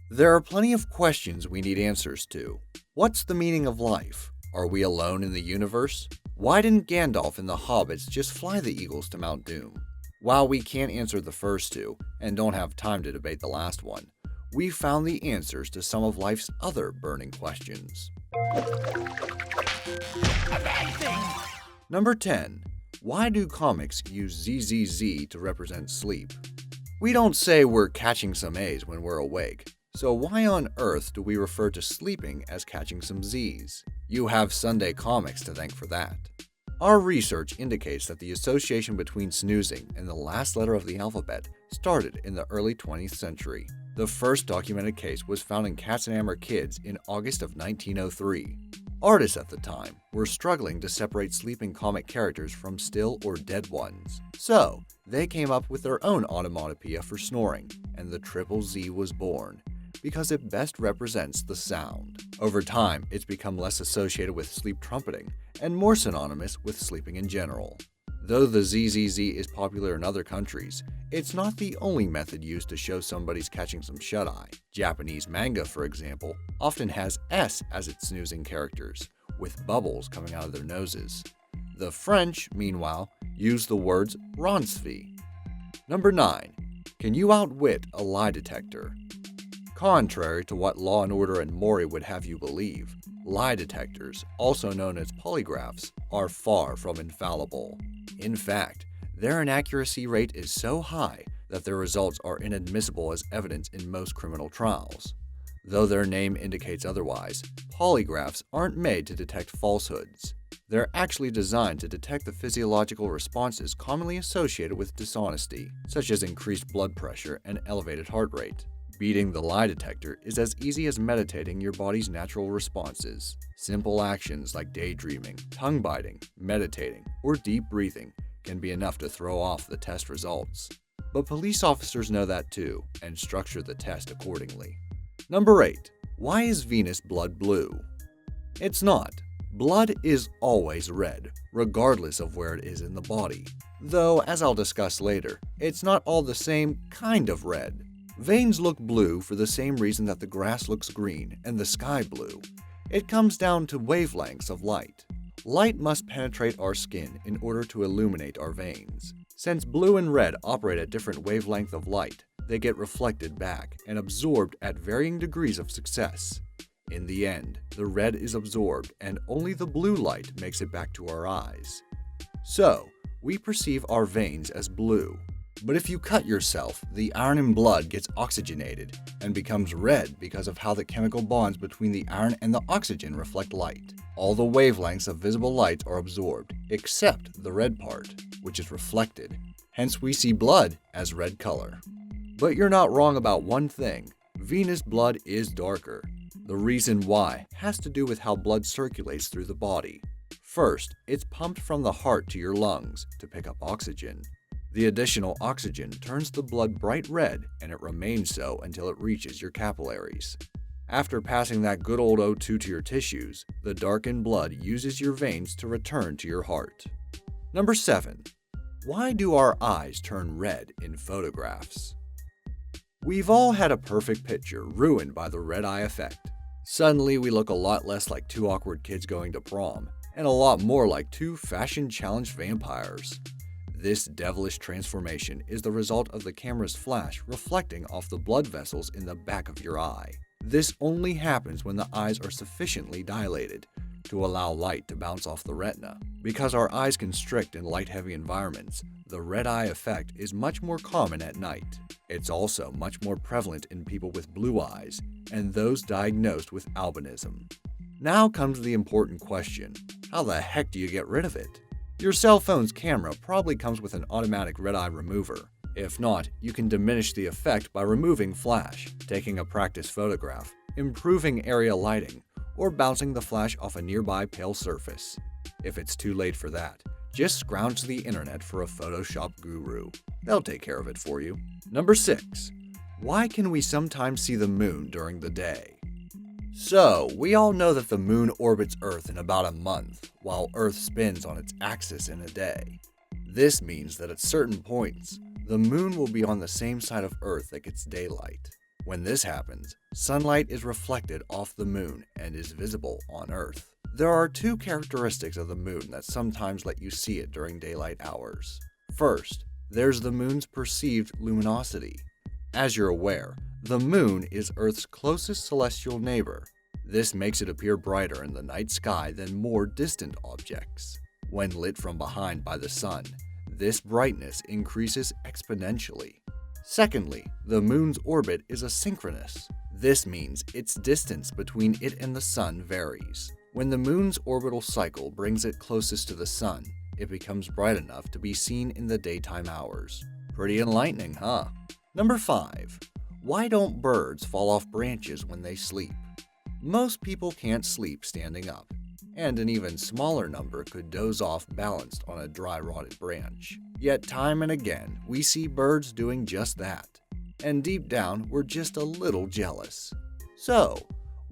There are plenty of questions we need answers to. What's the meaning of life? Are we alone in the universe? Why didn't Gandalf and the hobbits just fly the eagles to Mount Doom? While we can't answer the first two, and don't have time to debate the last one, we found the answers to some of life's other burning questions. Amazing! Number 10. Why do comics use ZZZ to represent sleep? We don't say we're catching some A's when we're awake, so why on earth do we refer to sleeping as catching some Z's? You have Sunday comics to thank for that. Our research indicates that the association between snoozing and the last letter of the alphabet started in the early 20th century. The first documented case was found in Katzenhammer Kids in August of 1903. Artists at the time were struggling to separate sleeping comic characters from still or dead ones. So, they came up with their own onomatopoeia for snoring, and the triple Z was born, because it best represents the sound. Over time, it's become less associated with sleep trumpeting and more synonymous with sleeping in general. Though the ZZZ is popular in other countries, it's not the only method used to show somebody's catching some shut-eye. Japanese manga, for example, often has S as its snoozing characters, with bubbles coming out of their noses. The French, meanwhile, use the words Ronsfi. Number 9. Can you outwit a lie detector? Contrary to what Law & Order and Maury would have you believe, lie detectors, also known as polygraphs, are far from infallible. In fact, their inaccuracy rate is so high that their results are inadmissible as evidence in most criminal trials. Though their name indicates otherwise, polygraphs aren't made to detect falsehoods. They're actually designed to detect the physiological responses commonly associated with dishonesty, such as increased blood pressure and elevated heart rate. Beating the lie detector is as easy as meditating your body's natural responses. Simple actions like daydreaming, tongue biting, meditating, or deep breathing can be enough to throw off the test results. But police officers know that too, and structure the test accordingly. Number 8. Why is venous blood blue? It's not. Blood is always red, regardless of where it is in the body. Though, as I'll discuss later, it's not all the same kind of red. Veins look blue for the same reason that the grass looks green and the sky blue. It comes down to wavelengths of light. Light must penetrate our skin in order to illuminate our veins. Since blue and red operate at different wavelengths of light, they get reflected back and absorbed at varying degrees of success. In the end, the red is absorbed and only the blue light makes it back to our eyes. So, we perceive our veins as blue. But if you cut yourself, the iron in blood gets oxygenated and becomes red because of how the chemical bonds between the iron and the oxygen reflect light. All the wavelengths of visible light are absorbed, except the red part, which is reflected. Hence we see blood as red color. But you're not wrong about one thing. Venous blood is darker. The reason why has to do with how blood circulates through the body. First, it's pumped from the heart to your lungs to pick up oxygen. The additional oxygen turns the blood bright red, and it remains so until it reaches your capillaries. After passing that good old O2 to your tissues, the darkened blood uses your veins to return to your heart. Number 7. Why do our eyes turn red in photographs? We've all had a perfect picture ruined by the red eye effect. Suddenly we look a lot less like two awkward kids going to prom, and a lot more like two fashion-challenged vampires. This devilish transformation is the result of the camera's flash reflecting off the blood vessels in the back of your eye. This only happens when the eyes are sufficiently dilated to allow light to bounce off the retina. Because our eyes constrict in light-heavy environments, the red eye effect is much more common at night. It's also much more prevalent in people with blue eyes and those diagnosed with albinism. Now comes the important question: how the heck do you get rid of it? Your cell phone's camera probably comes with an automatic red eye remover. If not, you can diminish the effect by removing flash, taking a practice photograph, improving area lighting, or bouncing the flash off a nearby pale surface. If it's too late for that, just scrounge the internet for a Photoshop guru. They'll take care of it for you. Number 6. Why can we sometimes see the moon during the day? So, we all know that the moon orbits Earth in about a month, while Earth spins on its axis in a day. This means that at certain points, the moon will be on the same side of Earth that gets daylight. When this happens, sunlight is reflected off the moon and is visible on Earth. There are two characteristics of the moon that sometimes let you see it during daylight hours. First, there's the moon's perceived luminosity. As you're aware, the moon is Earth's closest celestial neighbor. This makes it appear brighter in the night sky than more distant objects. When lit from behind by the sun, this brightness increases exponentially. Secondly, the moon's orbit is asynchronous. This means its distance between it and the sun varies. When the moon's orbital cycle brings it closest to the sun, it becomes bright enough to be seen in the daytime hours. Pretty enlightening, huh? Number 5. Why don't birds fall off branches when they sleep? Most people can't sleep standing up, and an even smaller number could doze off balanced on a dry, rotted branch. Yet time and again, we see birds doing just that. And deep down, we're just a little jealous. So,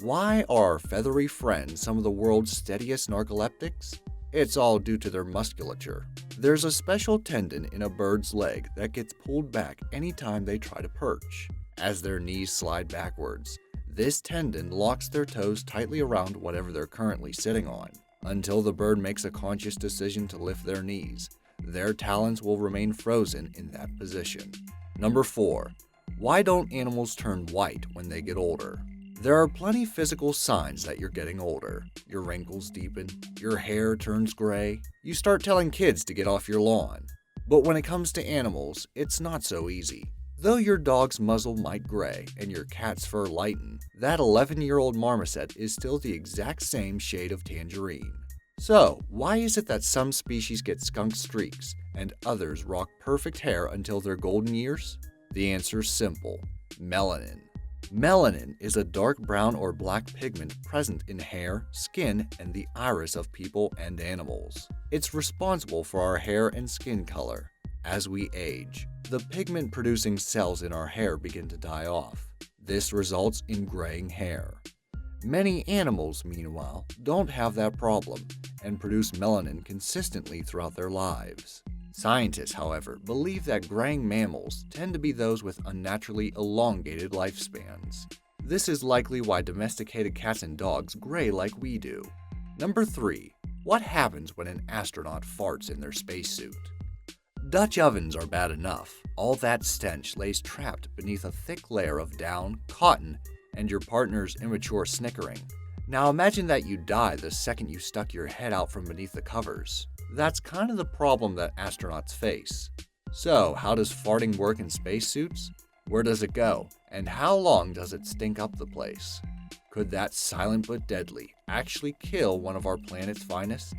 why are our feathery friends some of the world's steadiest narcoleptics? It's all due to their musculature. There's a special tendon in a bird's leg that gets pulled back anytime they try to perch. As their knees slide backwards, this tendon locks their toes tightly around whatever they're currently sitting on. Until the bird makes a conscious decision to lift their knees, their talons will remain frozen in that position. Number 4. Why don't animals turn white when they get older? There are plenty physical signs that you're getting older. Your wrinkles deepen, your hair turns gray, you start telling kids to get off your lawn. But when it comes to animals, it's not so easy. Though your dog's muzzle might gray and your cat's fur lighten, that 11-year-old marmoset is still the exact same shade of tangerine. So, why is it that some species get skunk streaks and others rock perfect hair until their golden years? The answer's simple: melanin. Melanin is a dark brown or black pigment present in hair, skin, and the iris of people and animals. It's responsible for our hair and skin color. As we age, the pigment-producing cells in our hair begin to die off. This results in graying hair. Many animals, meanwhile, don't have that problem and produce melanin consistently throughout their lives. Scientists, however, believe that graying mammals tend to be those with unnaturally elongated lifespans. This is likely why domesticated cats and dogs gray like we do. Number 3. What happens when an astronaut farts in their spacesuit? Dutch ovens are bad enough. All that stench lays trapped beneath a thick layer of down, cotton, and your partner's immature snickering. Now imagine that you die the second you stuck your head out from beneath the covers. That's kind of the problem that astronauts face. So, how does farting work in spacesuits? Where does it go? And how long does it stink up the place? Could that silent but deadly actually kill one of our planet's finest?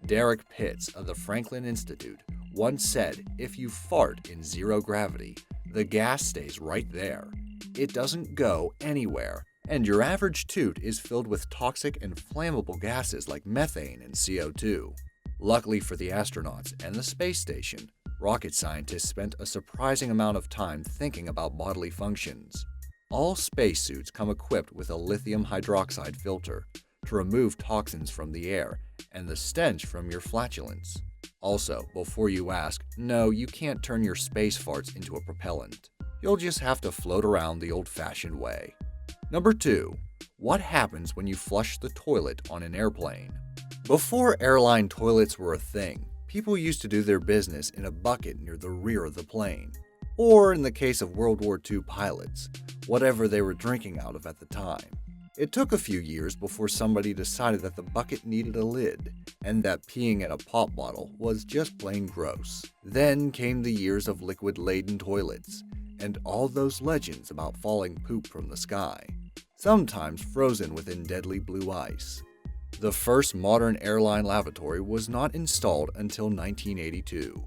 Derek Pitts of the Franklin Institute once said, if you fart in zero gravity, the gas stays right there. It doesn't go anywhere, and your average toot is filled with toxic and flammable gases like methane and CO2. Luckily for the astronauts and the space station, rocket scientists spent a surprising amount of time thinking about bodily functions. All spacesuits come equipped with a lithium hydroxide filter to remove toxins from the air and the stench from your flatulence. Also, before you ask, no, you can't turn your space farts into a propellant. You'll just have to float around the old-fashioned way. Number 2. What happens when you flush the toilet on an airplane? Before airline toilets were a thing, people used to do their business in a bucket near the rear of the plane. Or, in the case of World War II pilots, whatever they were drinking out of at the time. It took a few years before somebody decided that the bucket needed a lid, and that peeing in a pop bottle was just plain gross. Then came the years of liquid-laden toilets, and all those legends about falling poop from the sky, sometimes frozen within deadly blue ice. The first modern airline lavatory was not installed until 1982.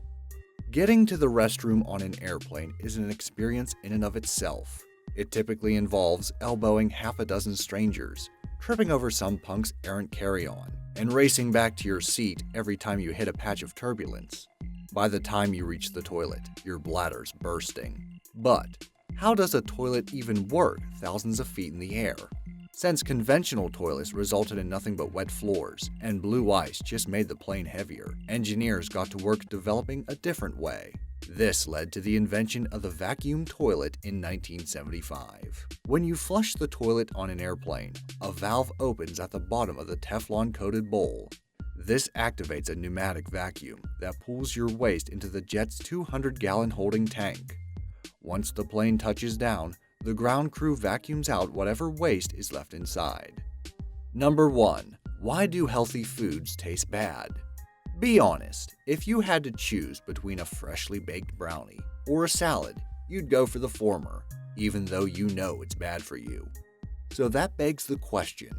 Getting to the restroom on an airplane is an experience in and of itself. It typically involves elbowing half a dozen strangers, tripping over some punk's errant carry-on, and racing back to your seat every time you hit a patch of turbulence. By the time you reach the toilet, your bladder's bursting. But how does a toilet even work thousands of feet in the air? Since conventional toilets resulted in nothing but wet floors, and blue ice just made the plane heavier, engineers got to work developing a different way. This led to the invention of the vacuum toilet in 1975. When you flush the toilet on an airplane, a valve opens at the bottom of the Teflon-coated bowl. This activates a pneumatic vacuum that pulls your waste into the jet's 200-gallon holding tank. Once the plane touches down, the ground crew vacuums out whatever waste is left inside. Number 1. Why do healthy foods taste bad? Be honest, if you had to choose between a freshly baked brownie or a salad, you'd go for the former, even though you know it's bad for you. So that begs the question,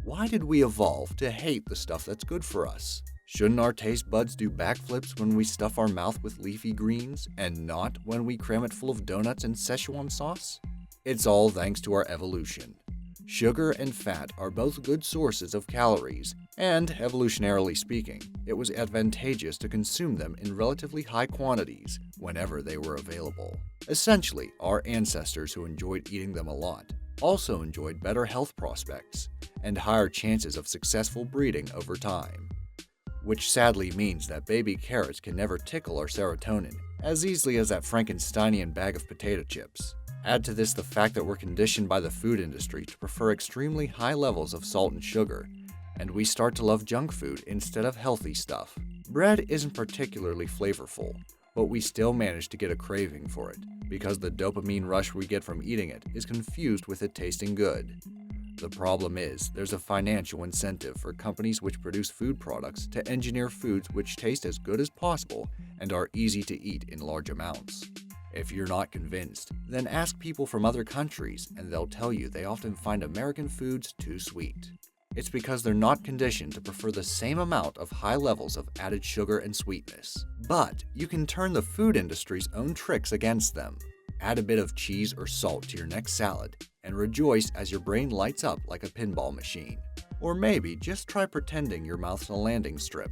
why did we evolve to hate the stuff that's good for us? Shouldn't our taste buds do backflips when we stuff our mouth with leafy greens, and not when we cram it full of donuts and Szechuan sauce? It's all thanks to our evolution. Sugar and fat are both good sources of calories, and evolutionarily speaking, it was advantageous to consume them in relatively high quantities whenever they were available. Essentially, our ancestors who enjoyed eating them a lot also enjoyed better health prospects and higher chances of successful breeding over time. Which sadly means that baby carrots can never tickle our serotonin as easily as that Frankensteinian bag of potato chips. Add to this the fact that we're conditioned by the food industry to prefer extremely high levels of salt and sugar, and we start to love junk food instead of healthy stuff. Bread isn't particularly flavorful, but we still manage to get a craving for it, because the dopamine rush we get from eating it is confused with it tasting good. The problem is, there's a financial incentive for companies which produce food products to engineer foods which taste as good as possible and are easy to eat in large amounts. If you're not convinced, then ask people from other countries and they'll tell you they often find American foods too sweet. It's because they're not conditioned to prefer the same amount of high levels of added sugar and sweetness. But you can turn the food industry's own tricks against them. Add a bit of cheese or salt to your next salad and rejoice as your brain lights up like a pinball machine. Or maybe just try pretending your mouth's a landing strip.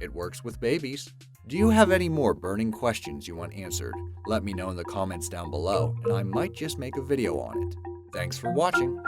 It works with babies. Do you have any more burning questions you want answered? Let me know in the comments down below, and I might just make a video on it. Thanks for watching.